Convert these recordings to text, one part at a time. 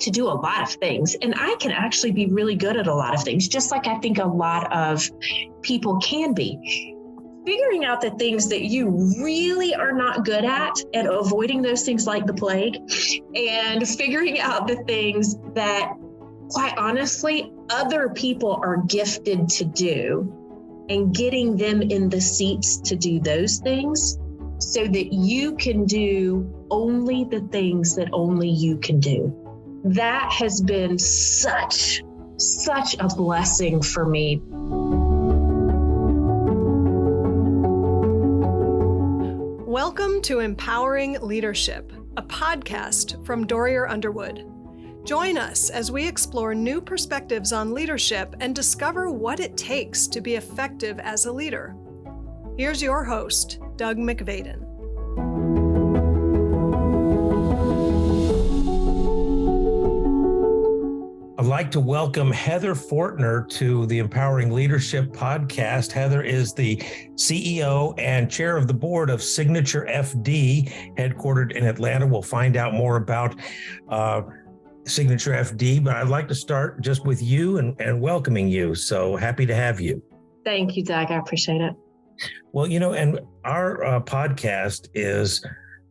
to do a lot of things, and I can actually be really good at a lot of things, just like I think a lot of people can be. Figuring out the things that you really are not good at and avoiding those things like the plague, and figuring out the things that, quite honestly, other people are gifted to do, and getting them in the seats to do those things so that you can do only the things that only you can do. That has been such a blessing for me. Welcome to Empowering Leadership, a podcast from Dorrier Underwood. Join us as we explore new perspectives on leadership and discover what it takes to be effective as a leader. Here's your host, Doug McVadon. I'd like to welcome Heather Fortner to the Empowering Leadership podcast. Heather is the CEO and chair of the board of Signature FD, headquartered in Atlanta. We'll find out more about Signature FD, but I'd like to start just with you and welcoming you. So happy to have you. Thank you, Doug. I appreciate it. Well, and our podcast is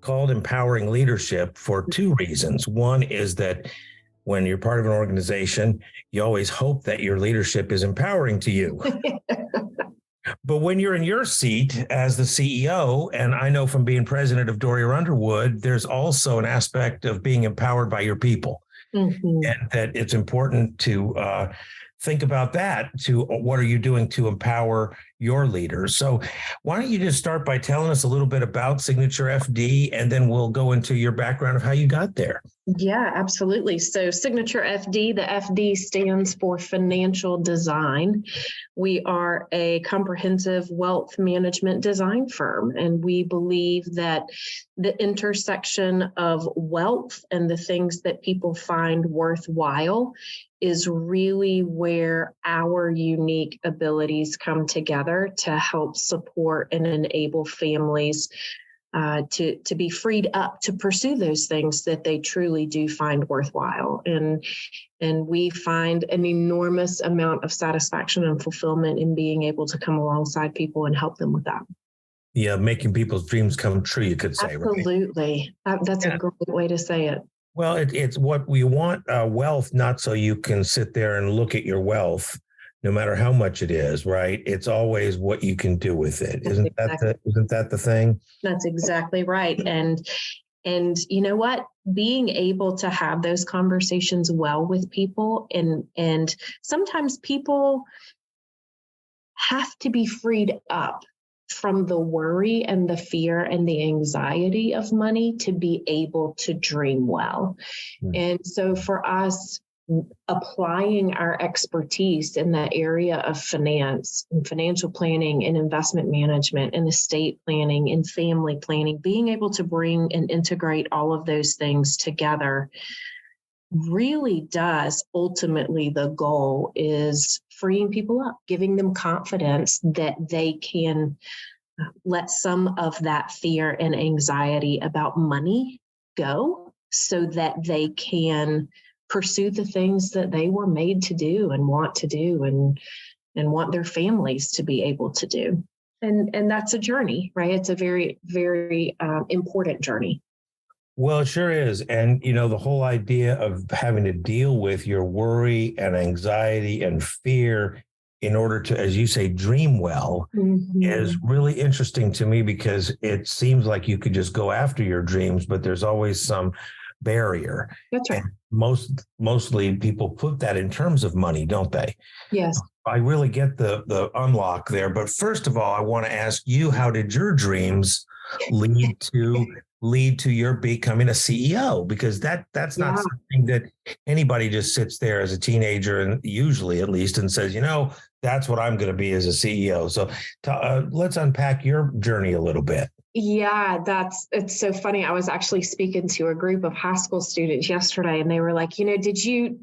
called Empowering Leadership for two reasons. One is that when you're part of an organization, you always hope that your leadership is empowering to you. But when you're in your seat as the CEO, and I know from being president of Dorrier Underwood, there's also an aspect of being empowered by your people. Mm-hmm. And that it's important to think about that, to what are you doing to empower your leaders. So why don't you just start by telling us a little bit about Signature FD, and then we'll go into your background of how you got there. Yeah, absolutely. So Signature FD, the FD stands for financial design. We are a comprehensive wealth management design firm, and we believe that the intersection of wealth and the things that people find worthwhile is really where our unique abilities come together to help support and enable families to be freed up to pursue those things that they truly do find worthwhile. And we find an enormous amount of satisfaction and fulfillment in being able to come alongside people and help them with that. Yeah, making people's dreams come true, you could say. Absolutely. Right? That's a great way to say it. Well, it's what we want, wealth, not so you can sit there and look at your wealth, no matter how much it is, right? It's always what you can do with it. Isn't that the thing? That's exactly right. And you know what? Being able to have those conversations well with people, and sometimes people have to be freed up from the worry and the fear and the anxiety of money to be able to dream well. And so for us, applying our expertise in the area of finance and financial planning and investment management and estate planning and family planning, being able to bring and integrate all of those things together really does, ultimately, the goal is freeing people up, giving them confidence that they can let some of that fear and anxiety about money go so that they can pursue the things that they were made to do and want to do and want their families to be able to do. And that's a journey, right? It's a very, very important journey. Well, it sure is. And, the whole idea of having to deal with your worry and anxiety and fear in order to, as you say, dream well, is really interesting to me, because it seems like you could just go after your dreams, but there's always some barrier. That's right. And mostly people put that in terms of money, don't they? Yes. I really get the unlock there. But first of all, I want to ask you, how did your dreams lead to your becoming a CEO? Because that's not something that anybody just sits there as a teenager, and usually at least, and says, that's what I'm going to be as a CEO. So let's unpack your journey a little bit. Yeah, it's so funny. I was actually speaking to a group of high school students yesterday, and they were like, did you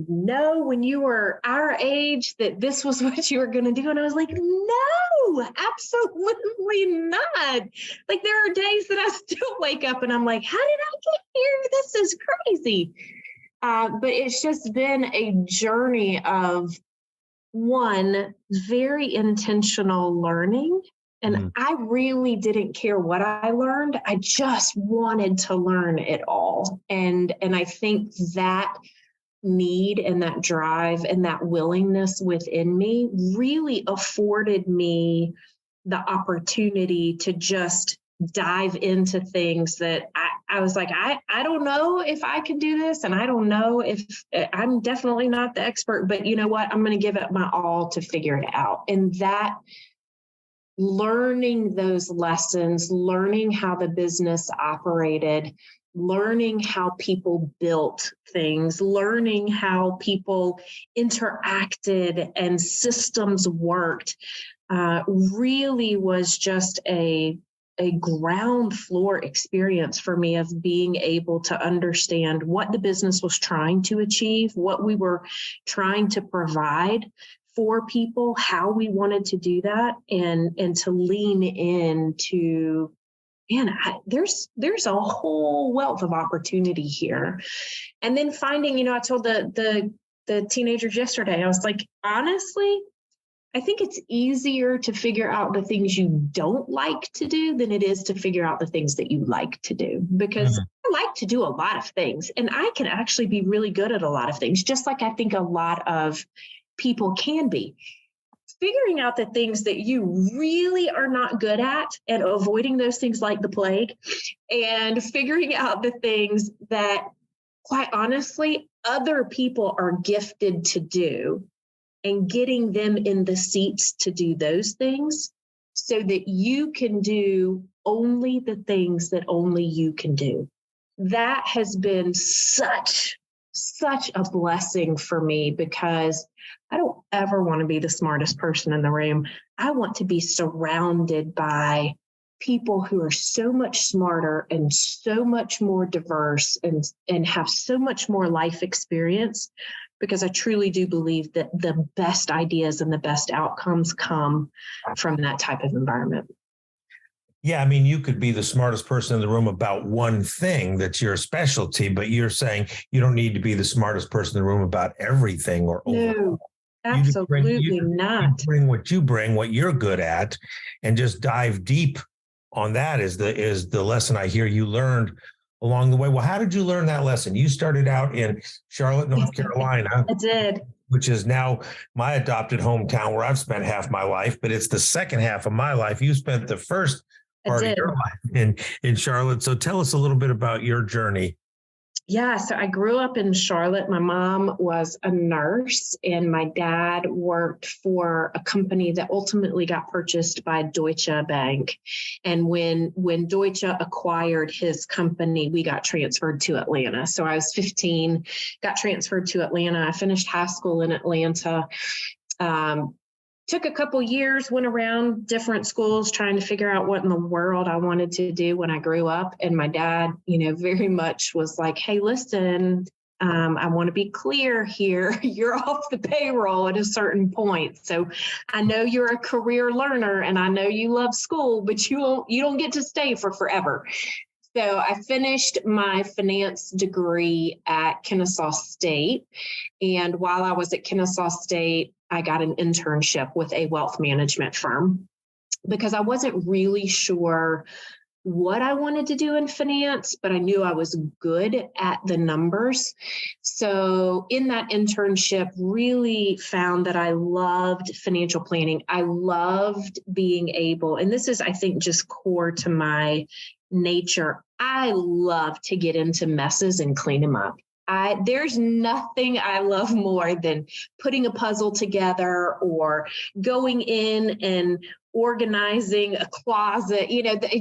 know when you were our age that this was what you were going to do? And I was like, no, No, absolutely not. Like there are days that I still wake up and I'm like, how did I get here? This is crazy. But it's just been a journey of one, very intentional learning. And I really didn't care what I learned. I just wanted to learn it all. And I think that need and that drive and that willingness within me really afforded me the opportunity to just dive into things that I was like, I don't know if I can do this. And I don't know if I'm definitely not the expert, but you know what? I'm going to give it my all to figure it out. And that learning those lessons, learning how the business operated, learning how people built things, learning how people interacted and systems worked, really was just a ground floor experience for me of being able to understand what the business was trying to achieve, what we were trying to provide for people, how we wanted to do that, and to lean into, man, there's a whole wealth of opportunity here. And then finding, I told the teenagers yesterday, I was like, honestly, I think it's easier to figure out the things you don't like to do than it is to figure out the things that you like to do. Because I like to do a lot of things, and I can actually be really good at a lot of things, just like I think a lot of people can be. Figuring out the things that you really are not good at and avoiding those things like the plague, and figuring out the things that, quite honestly, other people are gifted to do, and getting them in the seats to do those things so that you can do only the things that only you can do. That has been such a blessing for me, because I don't ever want to be the smartest person in the room. I want to be surrounded by people who are so much smarter and so much more diverse and have so much more life experience, because I truly do believe that the best ideas and the best outcomes come from that type of environment. Yeah, I mean, you could be the smartest person in the room about one thing that's your specialty, but you're saying you don't need to be the smartest person in the room about everything or No, absolutely not. You bring what you bring, what you're good at, and just dive deep on that is the lesson I hear you learned along the way. Well, how did you learn that lesson? You started out in Charlotte, North Carolina. I did. Which is now my adopted hometown where I've spent half my life, but it's the second half of my life. You spent the first part of your life in Charlotte. So tell us a little bit about your journey. Yeah, so I grew up in Charlotte. My mom was a nurse, and my dad worked for a company that ultimately got purchased by Deutsche Bank. And when Deutsche acquired his company, we got transferred to Atlanta. So I was 15, got transferred to Atlanta. I finished high school in Atlanta. Took a couple years, went around different schools trying to figure out what in the world I wanted to do when I grew up. And my dad, very much was like, hey, listen, I want to be clear here. You're off the payroll at a certain point. So I know you're a career learner and I know you love school, but you don't get to stay for forever. So I finished my finance degree at Kennesaw State. And while I was at Kennesaw State, I got an internship with a wealth management firm because I wasn't really sure what I wanted to do in finance, but I knew I was good at the numbers. So in that internship, really found that I loved financial planning. I loved being able, and this is, I think, just core to my nature. I love to get into messes and clean them up. There's nothing I love more than putting a puzzle together or going in and organizing a closet,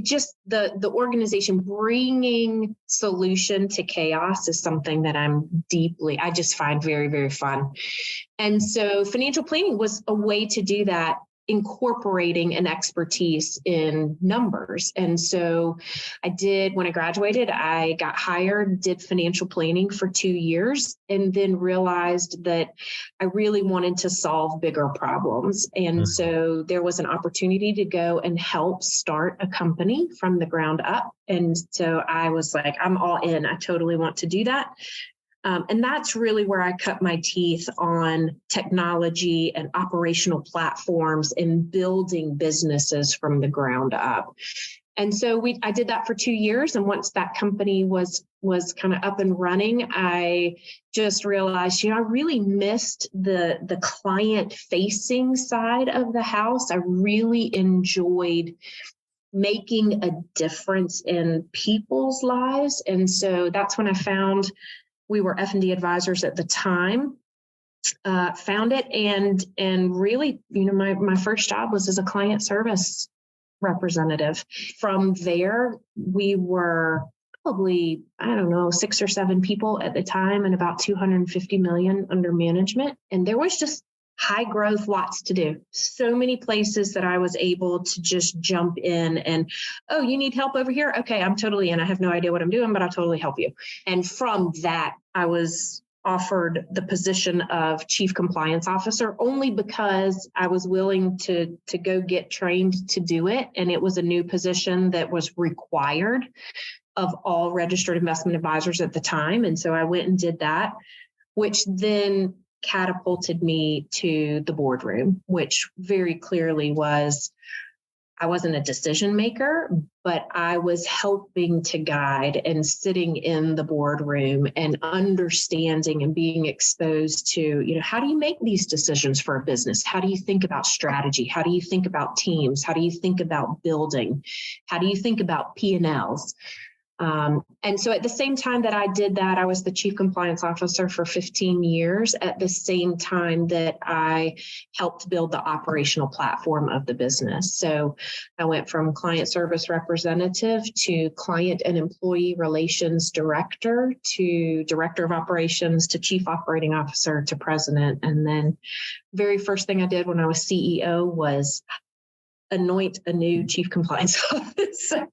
just the organization, bringing solution to chaos is something that I just find very, very fun. And so financial planning was a way to do that. incorporating an expertise in numbers. And so when I graduated, I got hired, did financial planning for 2 years, and then realized that I really wanted to solve bigger problems. And so there was an opportunity to go and help start a company from the ground up. And so I was like, I'm all in. I totally want to do that. And that's really where I cut my teeth on technology and operational platforms and building businesses from the ground up. And so I did that for 2 years. And once that company was kind of up and running, I just realized, I really missed the client facing side of the house. I really enjoyed making a difference in people's lives. And so that's when I found, we were F&D advisors at the time, found it. And really, my first job was as a client service representative. From there, we were probably, 6 or 7 people at the time and about 250 million under management. And there was just high growth, lots to do. So many places that I was able to just jump in and, oh, you need help over here? Okay, I'm totally in. I have no idea what I'm doing, but I'll totally help you. And from that, I was offered the position of chief compliance officer only because I was willing to go get trained to do it. And it was a new position that was required of all registered investment advisors at the time. And so I went and did that, which then catapulted me to the boardroom, which very clearly was, I wasn't a decision maker, but I was helping to guide and sitting in the boardroom and understanding and being exposed to, how do you make these decisions for a business? How do you think about strategy? How do you think about teams? How do you think about building? How do you think about P&Ls? And so at the same time that I did that, I was the chief compliance officer for 15 years at the same time that I helped build the operational platform of the business. So I went from client service representative to client and employee relations director to director of operations to chief operating officer to president. And then very first thing I did when I was CEO was anoint a new chief compliance officer.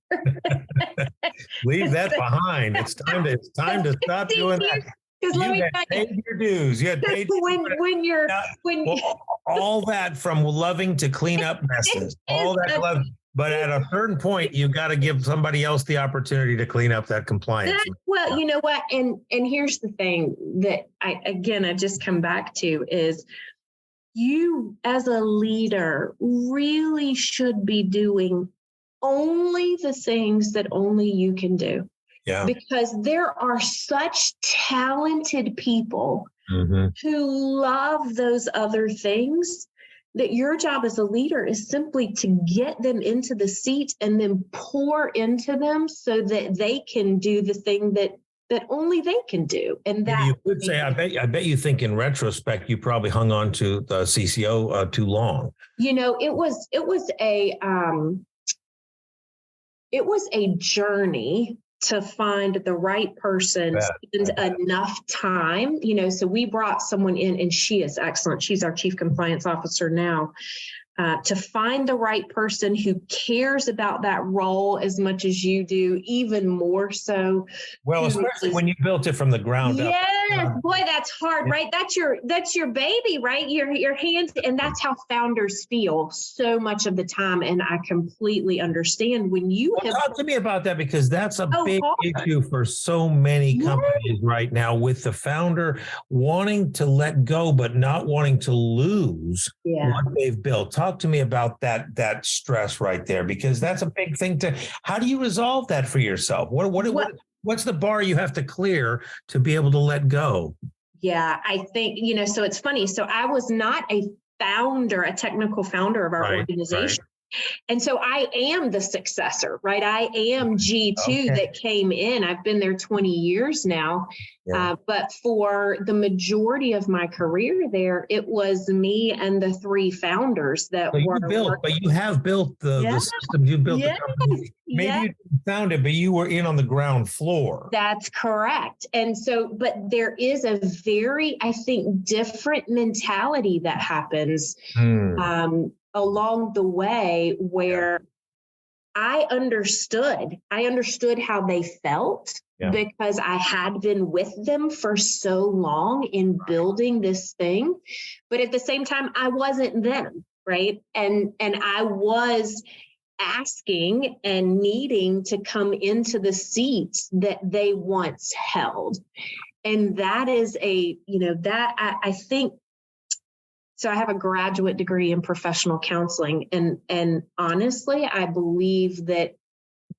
Leave that behind. It's time to stop doing that. Because let me tell you, paid your dues. You had paid all that from loving to clean up messes. All that love. But at a certain point, you got to give somebody else the opportunity to clean up that compliance. Well, you know what? And here's the thing that I just come back to is, you as a leader really should be doing only the things that only you can do. Yeah. Because there are such talented people who love those other things that your job as a leader is simply to get them into the seat and then pour into them so that they can do the thing that only they can do. And that you could say, I bet you think in retrospect, you probably hung on to the CCO too long. It was a journey to find the right person, spend enough time, so we brought someone in and she is excellent. She's our chief compliance officer now. To find the right person who cares about that role as much as you do, even more so. Well, especially when you built it from the ground up. Yes, boy, that's hard, right? That's your baby, right? Your hands, and that's how founders feel so much of the time. And I completely understand when you talk to me about that, because that's a big issue for so many companies right now, with the founder wanting to let go but not wanting to lose what they've built. Talk to me about that stress right there, because that's a big thing. How do you resolve that for yourself? What's the bar you have to clear to be able to let go? Yeah, I think, so it's funny. So I was not a technical founder of our organization. And so I am the successor, right? I am G2 that came in. I've been there 20 years now. Yeah. But for the majority of my career there, it was me and the 3 founders that you have built the system. You built the company. Maybe you didn't found it, but you were in on the ground floor. That's correct. And so, but there is a very, I think, different mentality that happens along the way where I understood how they felt because I had been with them for so long in building this thing. But at the same time, I wasn't them, right? And I was asking and needing to come into the seats that they once held. And that is I think, so I have a graduate degree in professional counseling. And honestly, I believe that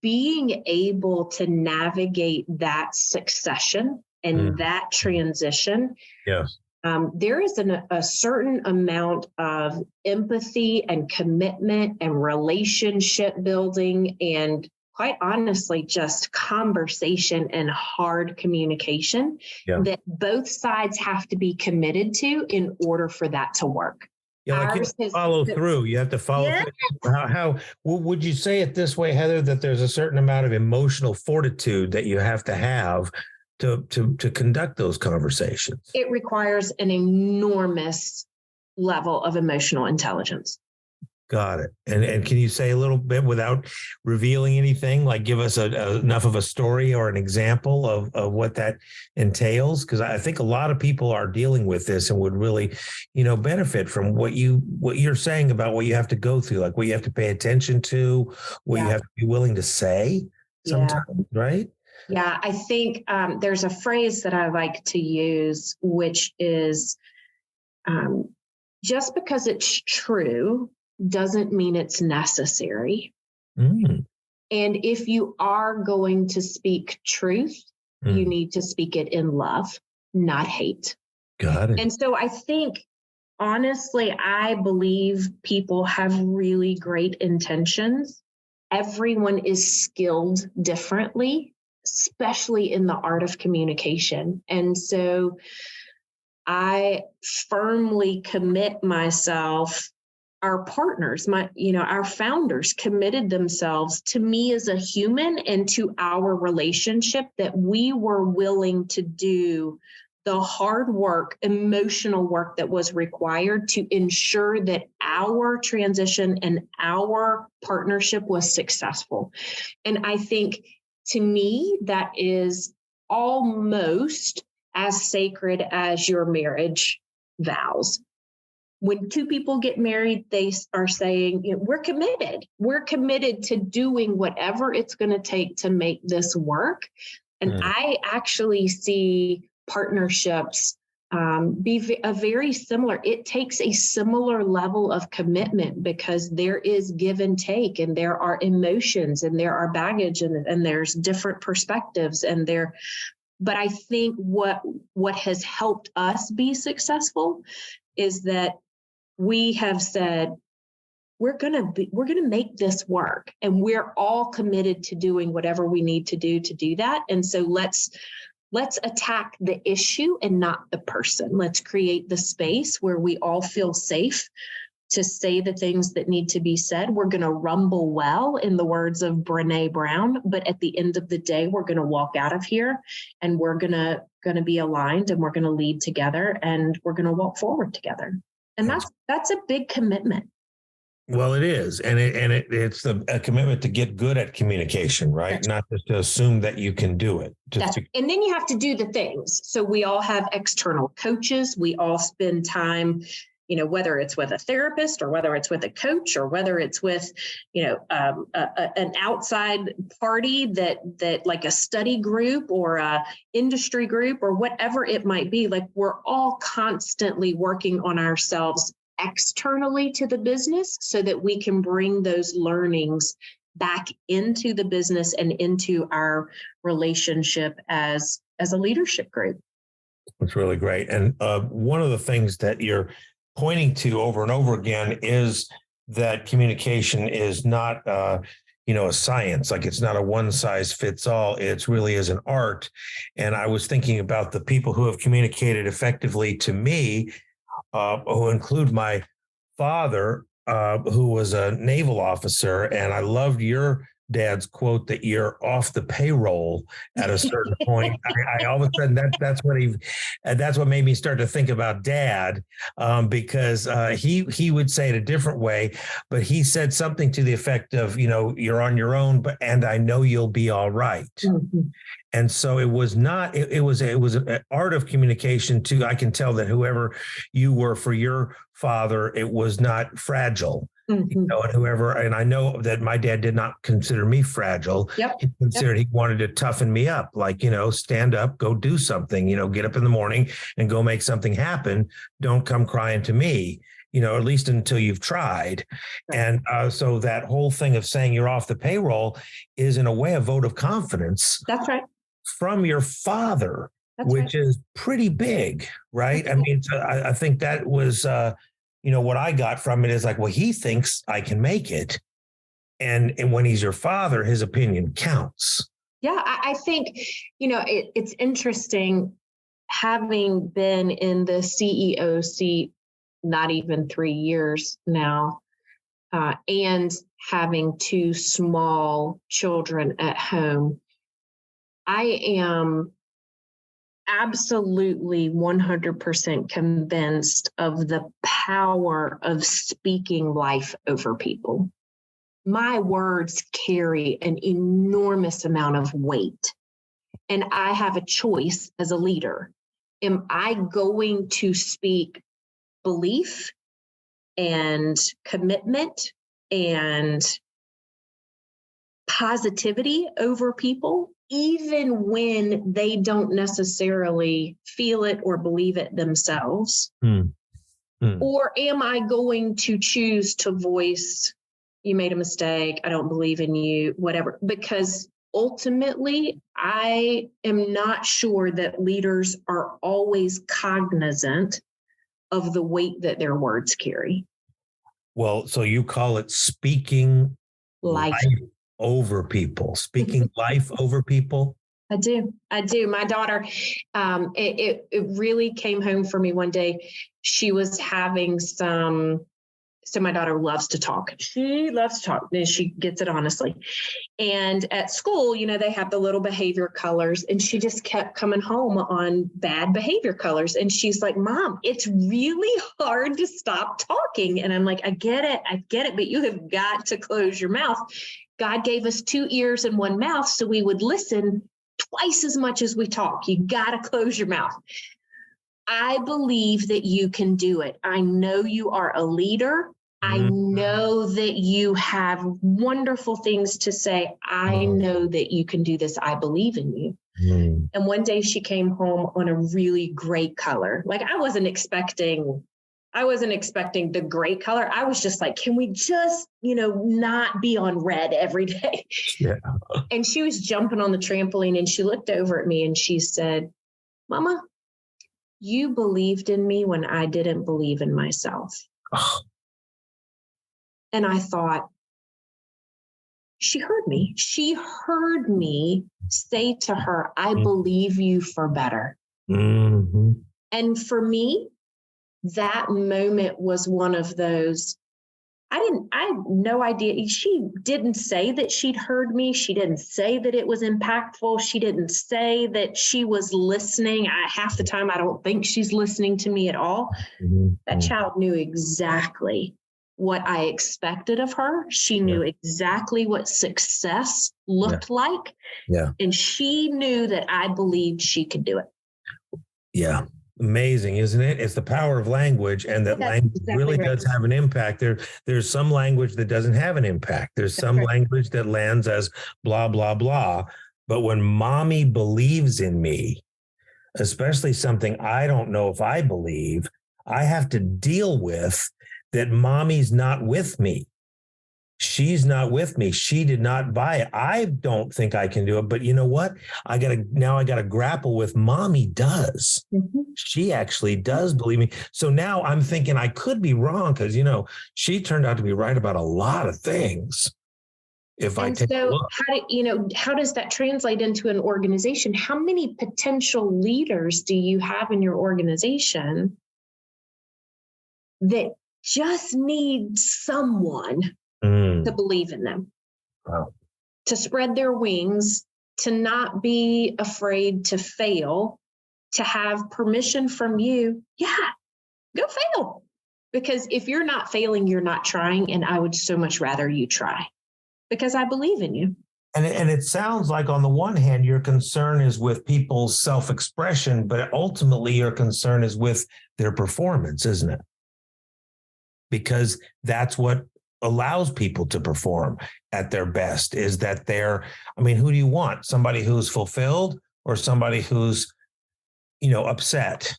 being able to navigate that succession and that transition, there is a certain amount of empathy and commitment and relationship building and, quite honestly, just conversation and hard communication that both sides have to be committed to in order for that to work. Yeah, like you have to follow through. You have to follow through. How would you say it this way, Heather, that there's a certain amount of emotional fortitude that you have to conduct those conversations? It requires an enormous level of emotional intelligence. Got it. And can you say a little bit without revealing anything, like give us enough of a story or an example of what that entails? Because I think a lot of people are dealing with this and would really, benefit from what you're saying about what you have to go through, like what you have to pay attention to, what you have to be willing to say sometimes, right? Yeah, I think there's a phrase that I like to use, which is just because it's true doesn't mean it's necessary. And if you are going to speak truth, you need to speak it in love, not hate. Got it. And so I think, honestly, I believe people have really great intentions. Everyone is skilled differently, especially in the art of communication. And so I firmly commit myself. Our partners, our founders committed themselves to me as a human and to our relationship, that we were willing to do the hard work, emotional work that was required to ensure that our transition and our partnership was successful. And I think, to me, that is almost as sacred as your marriage vows. When two people get married, they are saying, we're committed. We're committed to doing whatever it's going to take to make this work. And I actually see partnerships be a very similar. It takes a similar level of commitment because there is give and take, and there are emotions, and there are baggage, and there's different perspectives, but I think what has helped us be successful is that we have said, we're going to make this work, and we're all committed to doing whatever we need to do that. And so let's attack the issue and not the person. Let's create the space where we all feel safe to say the things that need to be said. We're going to rumble well, in the words of Brené Brown, but at the end of the day, we're going to walk out of here and we're going to be aligned, and we're going to lead together, and we're going to walk forward together. And that's a big commitment. Well, it is. And it's a commitment to get good at communication, right? That's not just to assume that you can do it. And then you have to do the things. So we all have external coaches. We all spend time, whether it's with a therapist or whether it's with a coach or whether it's with, an outside party that like a study group or a industry group or whatever it might be. Like, we're all constantly working on ourselves externally to the business so that we can bring those learnings back into the business and into our relationship as a leadership group. It's really great. And one of the things that you're pointing to over and over again is that communication is not, a science. Like, it's not a one size fits all. It's really is an art. And I was thinking about the people who have communicated effectively to me, who include my father, who was a naval officer. And I loved your Dad's quote that you're off the payroll at a certain point, I all of a sudden that's what made me start to think about Dad, because he would say it a different way, but he said something to the effect of, you're on your own, and I know you'll be all right. Mm-hmm. And so it was not, it was an art of communication too. I can tell that whoever you were for your father, it was not fragile. Mm-hmm. And I know that my dad did not consider me fragile. Yep. He considered he wanted to toughen me up, like, stand up, go do something, get up in the morning and go make something happen. Don't come crying to me, at least until you've tried. Right. And so that whole thing of saying you're off the payroll is in a way a vote of confidence. That's right. From your father, That's which right. is pretty big, right? That's I mean, I think that was, what I got from it is like, well, he thinks I can make it. And when he's your father, his opinion counts. Yeah, I think, it's interesting having been in the CEO seat, not even 3 years now, and having 2 small children at home. I am absolutely 100% convinced of the power of speaking life over people. My words carry an enormous amount of weight, and I have a choice as a leader. Am I going to speak belief and commitment and positivity over people, even when they don't necessarily feel it or believe it themselves? Or am I going to choose to voice, you made a mistake, I don't believe in you, whatever? Because ultimately, I am not sure that leaders are always cognizant of the weight that their words carry. Well, so you call it speaking life over people, speaking life over people? I do. My daughter, it really came home for me one day. She was having so my daughter loves to talk. She loves to talk, and she gets it honestly. And at school, they have the little behavior colors, and she just kept coming home on bad behavior colors. And she's like, Mom, it's really hard to stop talking. And I'm like, I get it, but you have got to close your mouth. God gave us 2 ears and 1 mouth, so we would listen twice as much as we talk. You got to close your mouth. I believe that you can do it. I know you are a leader. I know that you have wonderful things to say. I know that you can do this. I believe in you. And one day she came home on a really great color. Like I wasn't expecting the great color. I was just like, can we just, not be on red every day? Yeah. And she was jumping on the trampoline, and she looked over at me and she said, Mama, you believed in me when I didn't believe in myself. And I thought, she heard me. She heard me say to her, I believe you for better. Mm-hmm. And for me, that moment was one of those, I had no idea. She didn't say that she'd heard me. She didn't say that it was impactful. She didn't say that she was listening. Half the time, I don't think she's listening to me at all. Mm-hmm. That child knew exactly what I expected of her. She knew exactly what success looked like. Yeah. And she knew that I believed she could do it. Yeah. Amazing, isn't it? It's the power of language, and that language really does have an impact. There's some language that doesn't have an impact. There's some language that lands as blah, blah, blah. But when mommy believes in me, especially something I don't know if I believe, I have to deal with that mommy's not with me. She's not with me. She did not buy it. I don't think I can do it. But you know what? I got to grapple with mommy does. Mm-hmm. She actually does believe me. So now I'm thinking I could be wrong because, she turned out to be right about a lot of things. How does that translate into an organization? How many potential leaders do you have in your organization that just need someone to believe in them? Wow. to spread their wings, to not be afraid to fail, to have permission from you. Yeah, go fail. Because if you're not failing, you're not trying. And I would so much rather you try because I believe in you. And it sounds like on the one hand, your concern is with people's self-expression, but ultimately your concern is with their performance, isn't it? Because that's what allows people to perform at their best, is that who do you want? Somebody who's fulfilled or somebody who's, upset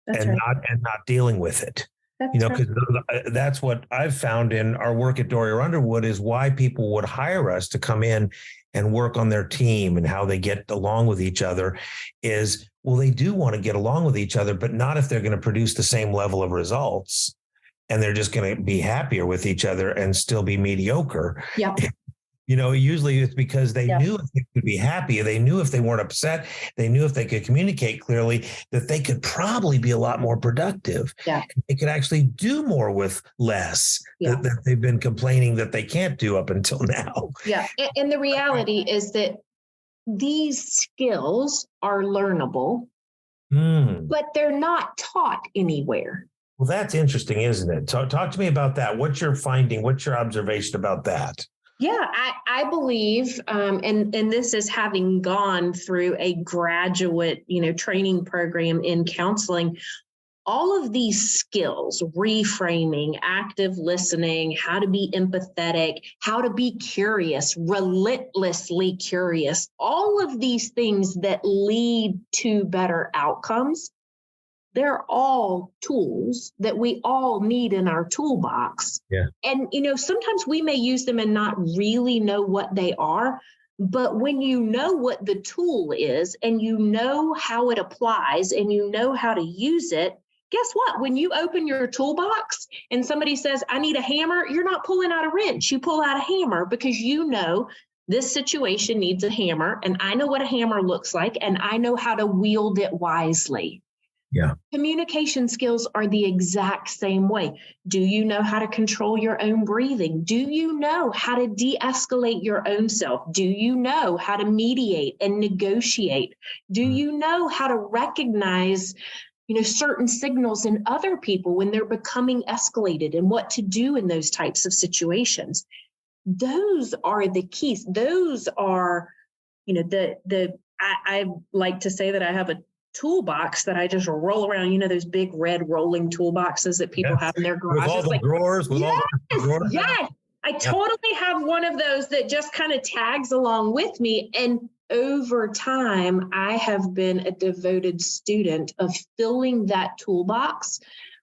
That's and right. not dealing with it? That's right. Because that's what I've found in our work at Doria Underwood is why people would hire us to come in and work on their team and how they get along with each other is, well, they do want to get along with each other, but not if they're going to produce the same level of results and they're just going to be happier with each other and still be mediocre. Yeah. Usually it's because they knew if they could be happy, they knew if they weren't upset, they knew if they could communicate clearly, that they could probably be a lot more productive. Yeah. They could actually do more with less that they've been complaining that they can't do up until now. Yeah. And the reality is that these skills are learnable, but they're not taught anywhere. Well, that's interesting, isn't it? Talk to me about that. What's your finding? What's your observation about that? Yeah, I believe, and this is having gone through a graduate, training program in counseling, all of these skills, reframing, active listening, how to be empathetic, how to be curious, relentlessly curious, all of these things that lead to better outcomes. They're all tools that we all need in our toolbox. Yeah. And, sometimes we may use them and not really know what they are. But when you know what the tool is and you know how it applies and you know how to use it, guess what? When you open your toolbox and somebody says, I need a hammer, you're not pulling out a wrench. You pull out a hammer because you know this situation needs a hammer. And I know what a hammer looks like and I know how to wield it wisely. Yeah. Communication skills are the exact same way. Do you know how to control your own breathing? Do you know how to de-escalate your own self? Do you know how to mediate and negotiate? Do you know how to recognize, certain signals in other people when they're becoming escalated and what to do in those types of situations? Those are the keys. Those are, I like to say that I have a toolbox that I just roll around, those big red rolling toolboxes that people have in their garages. With all the drawers, Yes. I totally have one of those that just kind of tags along with me. And over time, I have been a devoted student of filling that toolbox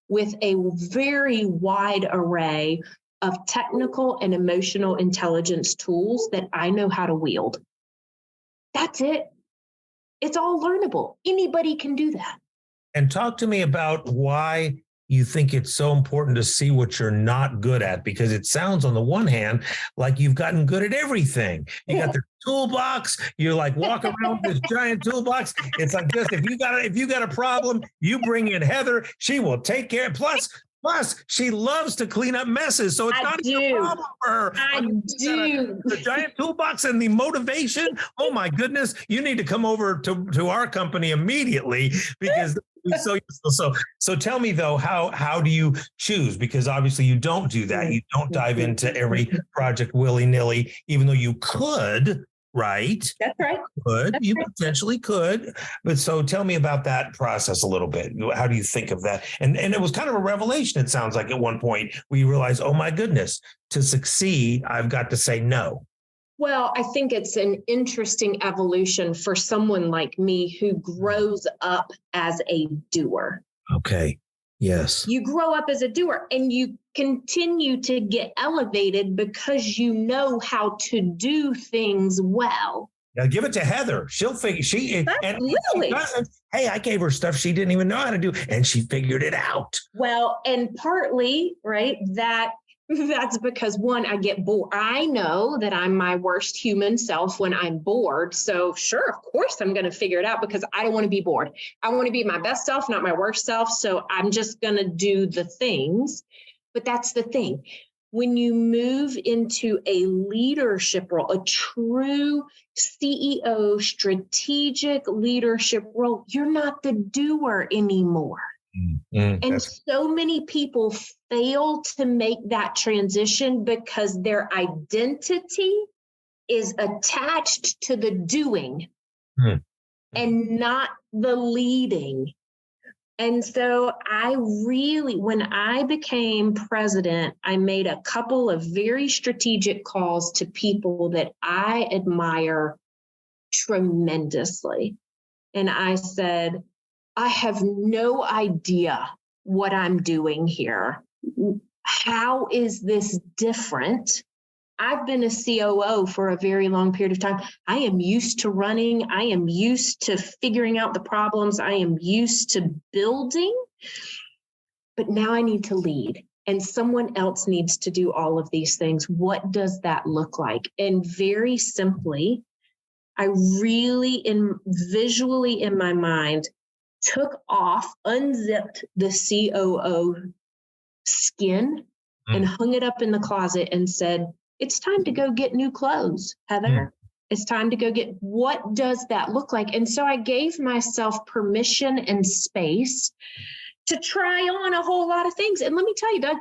with a very wide array of technical and emotional intelligence tools that I know how to wield. That's it. It's all learnable. Anybody can do that. And talk to me about why you think it's so important to see what you're not good at, because it sounds on the one hand like you've gotten good at everything. You got the toolbox. You're like walk around with this giant toolbox. It's like this. If you got a problem, you bring in Heather. She will take care. Plus, she loves to clean up messes, so it's not even a problem for her. I do. The giant toolbox and the motivation. Oh my goodness! You need to come over to our company immediately because it's so useful. So tell me though, how do you choose? Because obviously you don't do that. You don't dive into every project willy-nilly, even though you could. Right. That's right. You potentially could. But so tell me about that process a little bit. How do you think of that? And it was kind of a revelation, it sounds like, at one point where you realize, oh my goodness, to succeed, I've got to say no. Well, I think it's an interesting evolution for someone like me who grows up as a doer. Okay. Yes. You grow up as a doer and you continue to get elevated because you know how to do things well. Now give it to Heather. She'll figure hey, I gave her stuff she didn't even know how to do, and she figured it out. Well, and partly, right, that's because one, I get bored. I know that I'm my worst human self when I'm bored. So sure, of course, I'm going to figure it out because I don't want to be bored. I want to be my best self, not my worst self. So I'm just going to do the things. But that's the thing. when you move into a leadership role, a true CEO strategic leadership role, you're not the doer anymore. And so many people fail to make that transition because their identity is attached to the doing and not the leading. And so when I became president, I made a couple of very strategic calls to people that I admire tremendously. And I said, I have no idea what I'm doing here. How is this different? I've been a COO for a very long period of time. I am used to running. I am used to figuring out the problems. I am used to building. But now I need to lead. And someone else needs to do all of these things. What does that look like? And very simply, I really, visually in my mind, took off, unzipped the COO skin and hung it up in the closet and said, it's time to go get new clothes, Heather. It's time to go get, what does that look like? And so I gave myself permission and space to try on a whole lot of things. And let me tell you, Doug,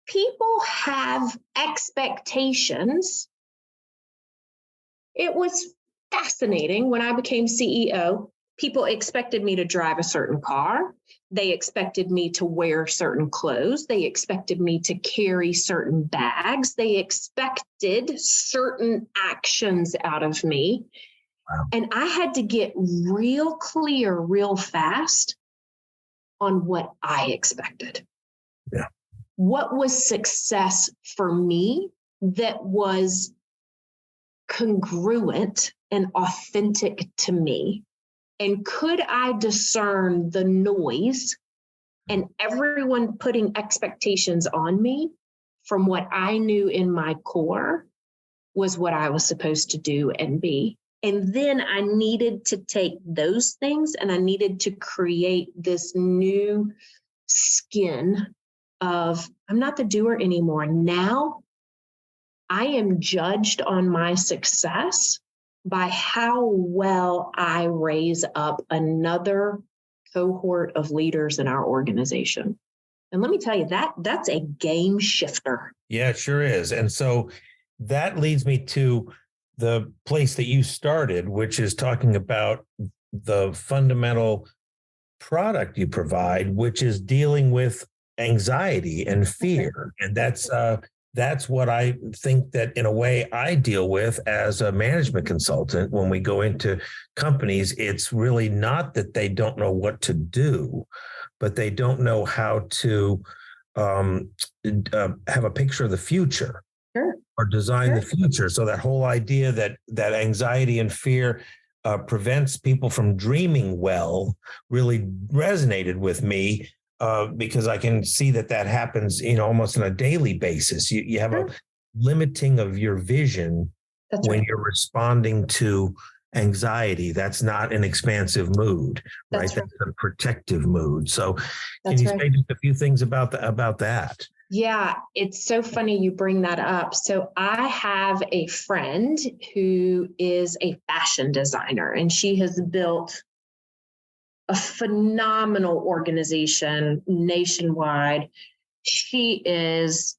people have expectations. It was fascinating when I became CEO. People expected me to drive a certain car. They expected me to wear certain clothes. They expected me to carry certain bags. They expected certain actions out of me. Wow. And I had to get real clear, real fast on what I expected. Yeah. What was success for me that was congruent and authentic to me? And could I discern the noise and everyone putting expectations on me from what I knew in my core was what I was supposed to do and be? And then I needed to take those things and I needed to create this new skin of, I'm not the doer anymore. Now I am judged on my success by how well I raise up another cohort of leaders in our organization. And let me tell you, that's a game shifter. Yeah, it sure is. And so that leads me to the place that you started, which is talking about the fundamental product you provide, which is dealing with anxiety and fear. And that's what I think that in a way I deal with as a management consultant. When we go into companies, it's really not that they don't know what to do, but they don't know how to have a picture of the future. Sure. Or design the future. So that whole idea that anxiety and fear prevents people from dreaming well really resonated with me. Because I can see that happens, almost on a daily basis. You have a limiting of your vision when you're responding to anxiety. That's not an expansive mood, right? That's a protective mood. So can you say just a few things about that? Yeah, it's so funny you bring that up. So I have a friend who is a fashion designer, and she has built a phenomenal organization nationwide. She is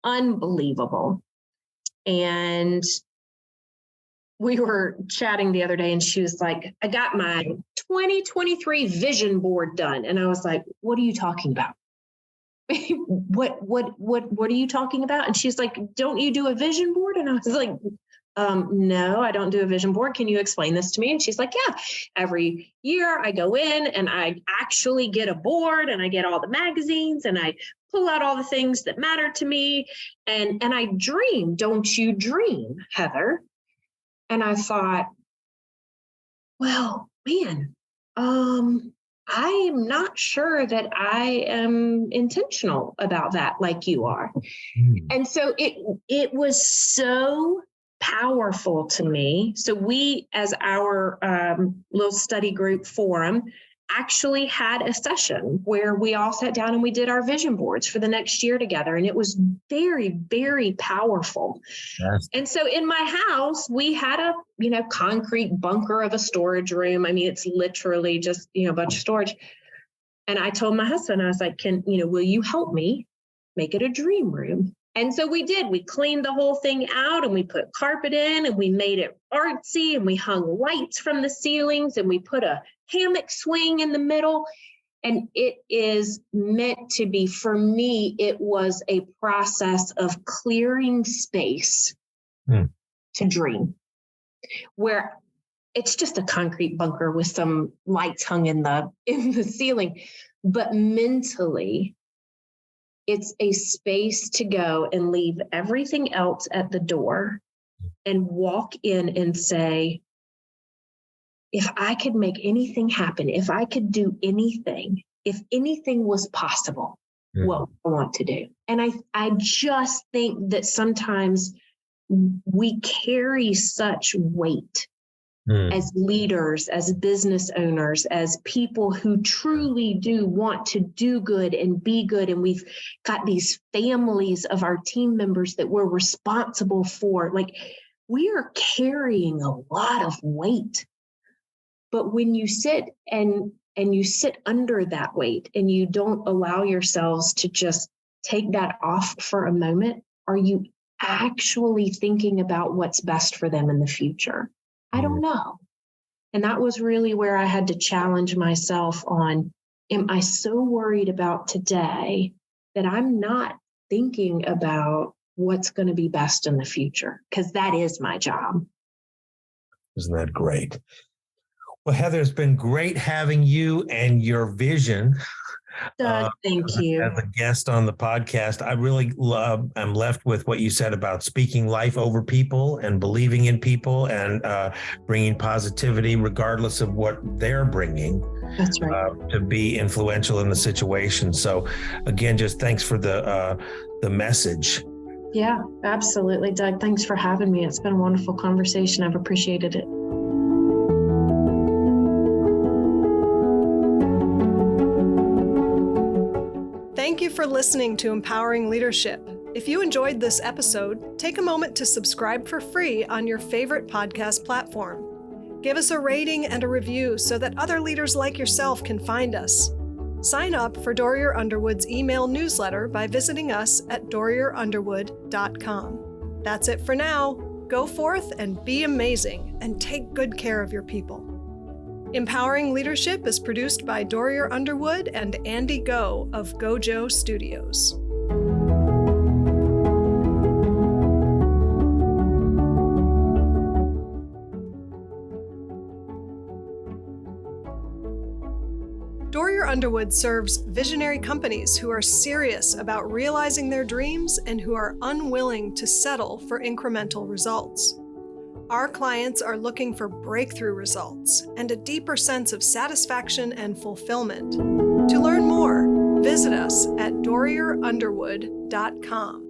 unbelievable. And we were chatting the other day and she was like, I got my 2023 vision board done. And I was like, what are you talking about? What are you talking about? And she's like, don't you do a vision board? And I was like, no, I don't do a vision board. Can you explain this to me? And she's like, yeah, every year I go in and I actually get a board and I get all the magazines and I pull out all the things that matter to me. And I dream. Don't you dream, Heather? And I thought, well, man, I am not sure that I am intentional about that like you are. And so it was so powerful to me. So we, as our little study group forum, actually had a session where we all sat down and we did our vision boards for the next year together. And it was very, very powerful. Yes. And so in my house, we had a, concrete bunker of a storage room. I mean, it's literally just, a bunch of storage. And I told my husband, I was like, will you help me make it a dream room? And so we did. We cleaned the whole thing out and we put carpet in and we made it artsy and we hung lights from the ceilings and we put a hammock swing in the middle. And it is meant to be, for me, it was a process of clearing space to dream, where it's just a concrete bunker with some lights hung in the ceiling. But mentally, it's a space to go and leave everything else at the door and walk in and say, if I could make anything happen, if I could do anything, if anything was possible, what would I want to do? And I just think that sometimes we carry such weight as leaders, as business owners, as people who truly do want to do good and be good. And we've got these families of our team members that we're responsible for. Like, we are carrying a lot of weight. But when you sit and you sit under that weight and you don't allow yourselves to just take that off for a moment, are you actually thinking about what's best for them in the future? I don't know. And that was really where I had to challenge myself on, am I so worried about today that I'm not thinking about what's going to be best in the future? Because that is my job. Isn't that great? Well, Heather, it's been great having you and your vision. Doug, thank you. As a guest on the podcast, I really I'm left with what you said about speaking life over people and believing in people and bringing positivity regardless of what they're bringing. That's right. To be influential in the situation. So again, just thanks for the message. Yeah, absolutely, Doug. Thanks for having me. It's been a wonderful conversation. I've appreciated it. Thank you for listening to Empowering Leadership. If you enjoyed this episode, take a moment to subscribe for free on your favorite podcast platform. Give us a rating and a review so that other leaders like yourself can find us. Sign up for Dorrier Underwood's email newsletter by visiting us at dorrierunderwood.com. That's it for now. Go forth and be amazing and take good care of your people. Empowering Leadership is produced by Dorrier Underwood and Andy Go of Gojo Studios. Dorrier Underwood serves visionary companies who are serious about realizing their dreams and who are unwilling to settle for incremental results. Our clients are looking for breakthrough results and a deeper sense of satisfaction and fulfillment. To learn more, visit us at dorrierunderwood.com.